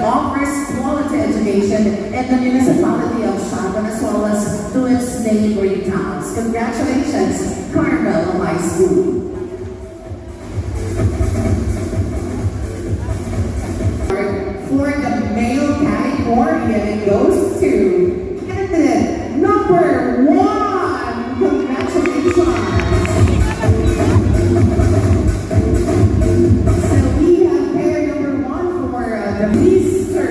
offers quality education in the municipality of Siargao as well as to its neighboring towns. Congratulations, Carmel High School. For the male category, and it goes to candidate number 1. Congratulations. So we have pair number 1 for the Mr.